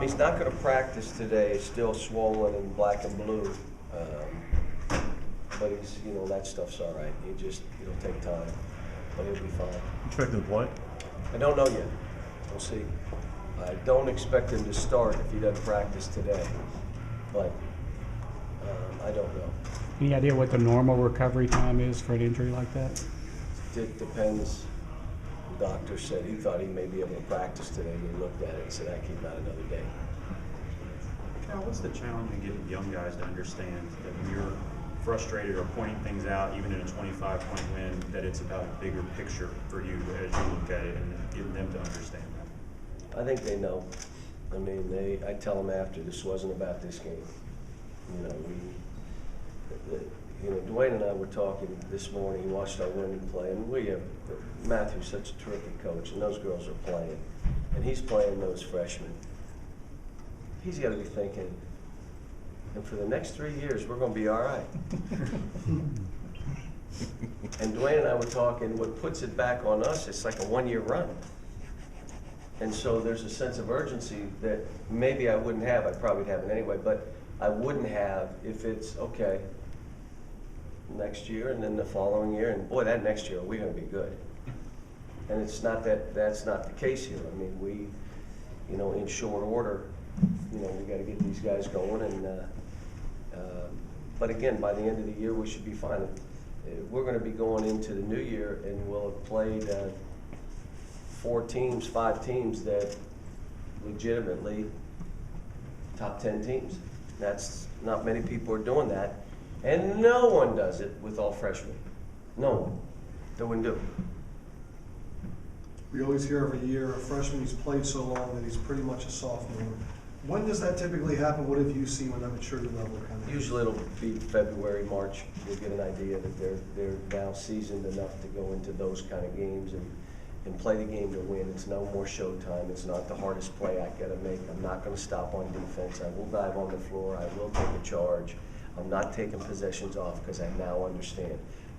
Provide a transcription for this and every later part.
He's not going to practice today. He's still swollen and black and blue. But he's, that stuff's all right. It'll take time, but he'll be fine. Expect him to play? I don't know yet. We'll see. I don't expect him to start if he doesn't practice today, but I don't know. Any idea what the normal recovery time is for an injury like that? It depends. The doctor said he thought he may be able to practice today. He looked at it and said, I keep him out another day. Cal, what's the challenge in getting young guys to understand that when you're frustrated or pointing things out, even in a 25-point win, that it's about a bigger picture for you as you look at it and getting them to understand that? I think they know. I mean, I tell them after, this wasn't about this game. Dwayne and I were talking this morning. He watched our women play, and Matthew's such a terrific coach, and those girls are playing, and he's playing those freshmen. He's got to be thinking, and for the next 3 years, we're going to be all right. And Dwayne and I were talking, what puts it back on us, it's like a one-year run. And so there's a sense of urgency that maybe I wouldn't have. I'd probably have it anyway, but I wouldn't have if it's, okay, next year and then the following year, and boy, that next year, we're going to be good. And it's not that's not the case here. I mean, we, in short order, we got to get these guys going, and but again, by the end of the year, we should be fine. We're going to be going into the new year, and we'll have played 5 teams that legitimately top 10 teams. That's not many people are doing that, and no one does it with all freshmen. No one. They wouldn't do it. We always hear every year a freshman who's played so long that he's pretty much a sophomore. When does that typically happen? What have you seen when that maturity level kind of? Usually it'll be February, March. We'll get an idea that they're now seasoned enough to go into those kind of games and play the game to win. It's no more showtime. It's not the hardest play I got to make. I'm not going to stop on defense. I will dive on the floor. I will take a charge. I'm not taking possessions off because I now understand.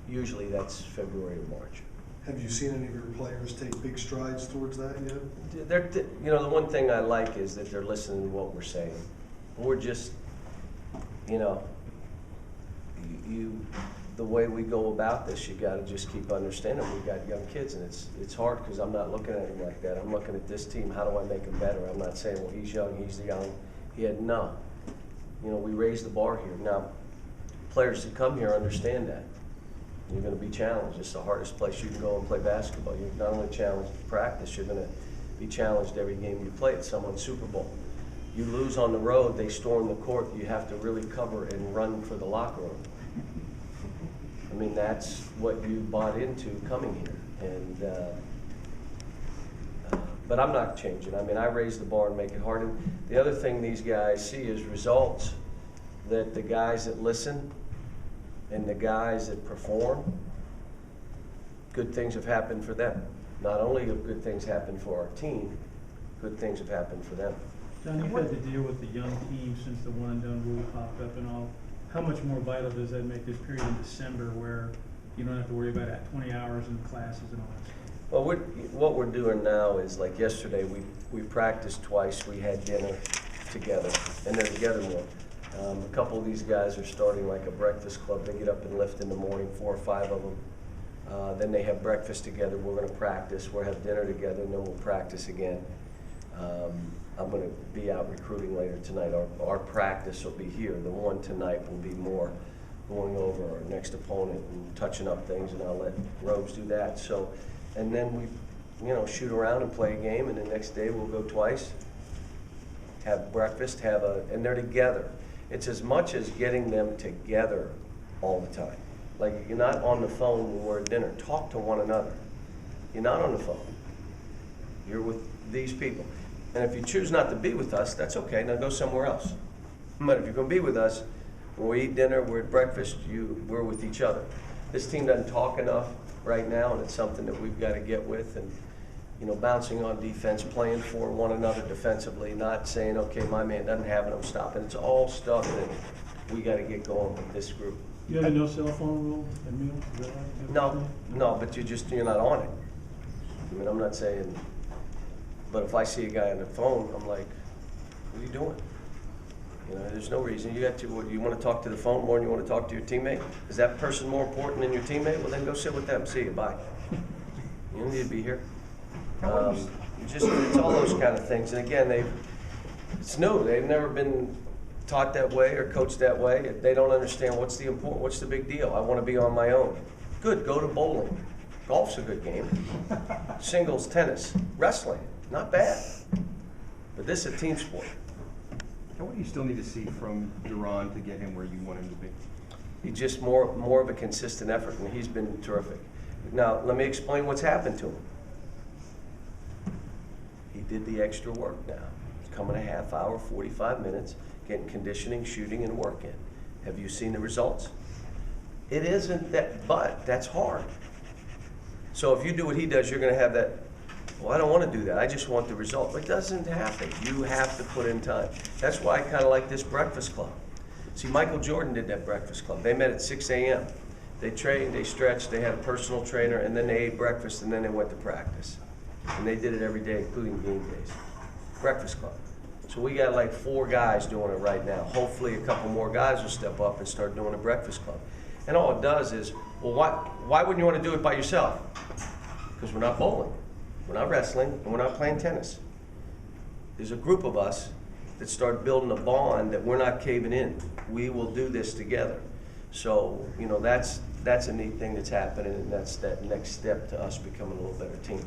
Usually that's February or March. Have you seen any of your players take big strides towards that yet? The one thing I like is that they're listening to what we're saying. We're just, the way we go about this, you got to just keep understanding. We've got young kids, and it's hard because I'm not looking at them like that. I'm looking at this team. How do I make them better? I'm not saying, well, he's young, he's young. No. We raise the bar here. Now, players that come here understand that. You're going to be challenged. It's the hardest place you can go and play basketball. You're not only challenged to practice, you're going to be challenged every game you play at someone's Super Bowl. You lose on the road, they storm the court, you have to really cover and run for the locker room. I mean, that's what you bought into coming here. And but I'm not changing. I mean, I raise the bar and make it hard. And the other thing these guys see is results, that the guys that listen and the guys that perform, good things have happened for them. Not only have good things happened for our team, good things have happened for them. John, you've had to deal with the young team since the one and done rule popped up and all. How much more vital does that make this period in December where you don't have to worry about that 20 hours in the classes and all that? Well, what we're doing now is, like yesterday, we practiced twice. We had dinner together, and they're together more. A couple of these guys are starting like a breakfast club. They get up and lift in the morning, 4 or 5 of them. Then they have breakfast together. We're going to practice. We'll have dinner together, and then we'll practice again. I'm going to be out recruiting later tonight. Our practice will be here. The one tonight will be more going over our next opponent and touching up things, and I'll let Robes do that. So, and then we, shoot around and play a game, and the next day we'll go twice, have breakfast, and they're together. It's as much as getting them together all the time. Like, you're not on the phone when we're at dinner. Talk to one another. You're not on the phone. You're with these people. And if you choose not to be with us, that's okay. Now go somewhere else. But if you're going to be with us, when we eat dinner, we're at breakfast, we're with each other. This team doesn't talk enough right now, and it's something that we've got to get with. And bouncing on defense, playing for one another defensively, not saying, okay, my man doesn't have it, I'm stopping. It's all stuff that we got to get going with this group. You have a no cell phone rule at meals? Is that right? No, but you're not on it. I mean, I'm not saying, but if I see a guy on the phone, I'm like, What are you doing? You know, there's no reason. You got to, what, you want to talk to the phone more than you want to talk to your teammate? Is that person more important than your teammate? Well, then go sit with them. See you. Bye. You don't need to be here. It's all those kind of things. And again, it's new. They've never been taught that way or coached that way. They don't understand what's the big deal. I want to be on my own. Good, go to bowling. Golf's a good game. Singles, tennis, wrestling, not bad. But this is a team sport. And what do you still need to see from Duran to get him where you want him to be? He's just more of a consistent effort, and he's been terrific. Now, let me explain what's happened to him. He did the extra work now. He's coming a half hour, 45 minutes, getting conditioning, shooting, and work in. Have you seen the results? It isn't that, but that's hard. So if you do what he does, you're going to have that, well, I don't want to do that. I just want the result. It doesn't happen. You have to put in time. That's why I kind of like this breakfast club. See, Michael Jordan did that breakfast club. They met at 6 a.m. They trained, they stretched, they had a personal trainer, and then they ate breakfast, and then they went to practice. And they did it every day, including game days. Breakfast club. So we got like 4 guys doing it right now. Hopefully a couple more guys will step up and start doing a breakfast club. And all it does is, well, why wouldn't you want to do it by yourself? Because we're not bowling, we're not wrestling, and we're not playing tennis. There's a group of us that start building a bond that we're not caving in. We will do this together. So, you know, that's a neat thing that's happening, and that's that next step to us becoming a little better team.